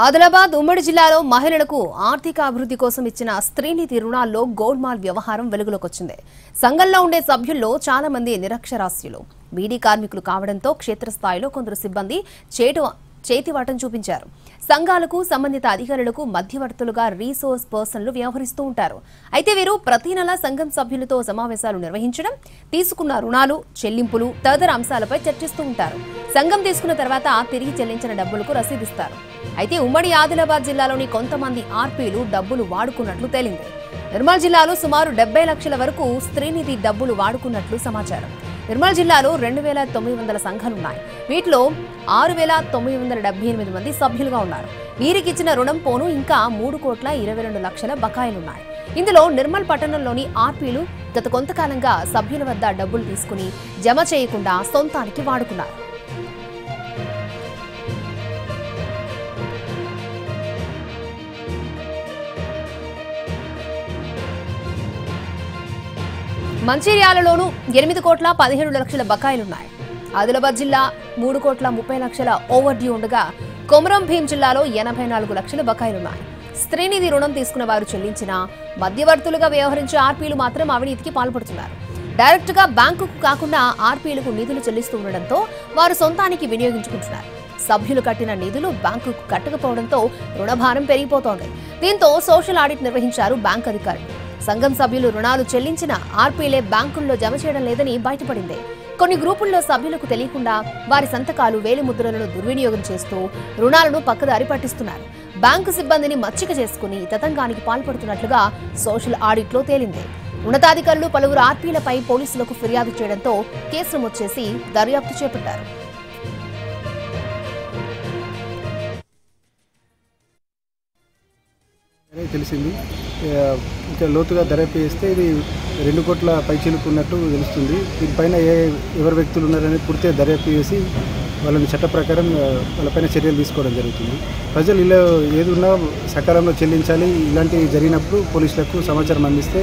ఆదిలాబాద్ ఉమ్మడి జిల్లాలో మహిళలకు ఆర్థిక అభివృద్ధి కోసం ఇచ్చిన స్త్రీనిధి రుణాల్లో గోల్మాల్ వ్యవహారం వెలుగులోకొచ్చింది. సంఘంలో ఉండే సభ్యుల్లో చాలా మంది నిరక్షరాస్యులు, బీడీ కార్మికులు కావడంతో క్షేత్రస్థాయిలో కొందరు సిబ్బంది చేతివాటం చూపించారు. సంఘాలకు సంబంధిత అధికారులకు మధ్యవర్తులుగా రీసోర్స్ పర్సన్లు వ్యవహరిస్తూ ఉంటారు. అయితే వీరు ప్రతి నెల సంఘం సభ్యులతో సమావేశాలు నిర్వహించడం, తీసుకున్న రుణాలు, చెల్లింపులు తదితర అంశాలపై చర్చిస్తూ ఉంటారు. సంఘం తీసుకున్న తర్వాత తిరిగి చెల్లించిన డబ్బులకు రసీదిస్తారు. అయితే ఉమ్మడి ఆదిలాబాద్ జిల్లాలోని కొంతమంది ఆర్పీలు డబ్బులు వాడుకున్నట్లు తేలింది. నిర్మల్ జిల్లాలో సుమారు 70 లక్షల వరకు స్త్రీనిధి డబ్బులు వాడుకున్నట్లు సమాచారం. నిర్మల్ జిల్లాలో 2900 సంఘాలున్నాయి. వీటిలో 6978 మంది సభ్యులుగా ఉన్నారు. వీరికి ఇచ్చిన రుణం పోను ఇంకా 3,22,00,000 బకాయిలున్నాయి. ఇందులో నిర్మల్ పట్టణంలోని ఆర్పీలు గత కొంతకాలంగా సభ్యుల వద్ద డబ్బులు తీసుకుని జమ చేయకుండా సొంతానికి వాడుకున్నారు. మంచిర్యాలలోనూ 8,17,00,000 బకాయిలున్నాయి. ఆదిలాబాద్ జిల్లా 3,30,00,000 ఓవర్ డ్యూ ఉండగా కొమరం భీం జిల్లాలో 84 లక్షల బకాయిలున్నాయి. స్త్రీనిధి రుణం తీసుకున్న వారు చెల్లించిన మధ్యవర్తులుగా వ్యవహరించే ఆర్పీలు మాత్రం అవినీతికి పాల్పడుతున్నారు. డైరెక్ట్ గా బ్యాంకుకు కాకుండా ఆర్పీలకు నిధులు చెల్లిస్తూ ఉండడంతో వారు సొంతానికి వినియోగించుకుంటున్నారు. సభ్యులు కట్టిన నిధులు బ్యాంకుకు కట్టకపోవడంతో రుణభారం పెరిగిపోతోంది. దీంతో సోషల్ ఆడిట్ నిర్వహించారు బ్యాంకు అధికారులు. సంఘం సభ్యులు రుణాలు చెల్లించిన ఆర్పీలే బ్యాంకుల్లో జమ చేయడం లేదని బయటపడింది. కొన్ని గ్రూపుల్లో సభ్యులకు తెలియకుండా వారి సంతకాలు, వేలిముద్రలను దుర్వినియోగం చేస్తూ రుణాలను పక్కదారి పట్టిస్తున్నారు. బ్యాంకు సిబ్బందిని మచ్చిక చేసుకుని తతంగానికి పాల్పడుతున్నట్లుగా సోషల్ ఆడిట్లో తేలింది. ఉన్నతాధికారులు పలువురు ఆర్పీలపై పోలీసులకు ఫిర్యాదు చేయడంతో కేసు నమోదు చేసి దర్యాప్తు చేపట్టారు. తెలిసింది. ఇంకా లోతుగా దర్యాప్తు చేస్తే ఇది 2 కోట్ల పైచిలుకున్నట్టు తెలుస్తుంది. దీనిపైన ఎవరు వ్యక్తులు ఉన్నారనేది పూర్తిగా దర్యాప్తు చేసి వాళ్ళని చట్ట ప్రకారం వాళ్ళపైన చర్యలు తీసుకోవడం జరుగుతుంది. ప్రజలు ఇలా ఏది ఉన్నా సకాలంలో చెల్లించాలి. ఇలాంటివి జరిగినప్పుడు పోలీసులకు సమాచారం అందిస్తే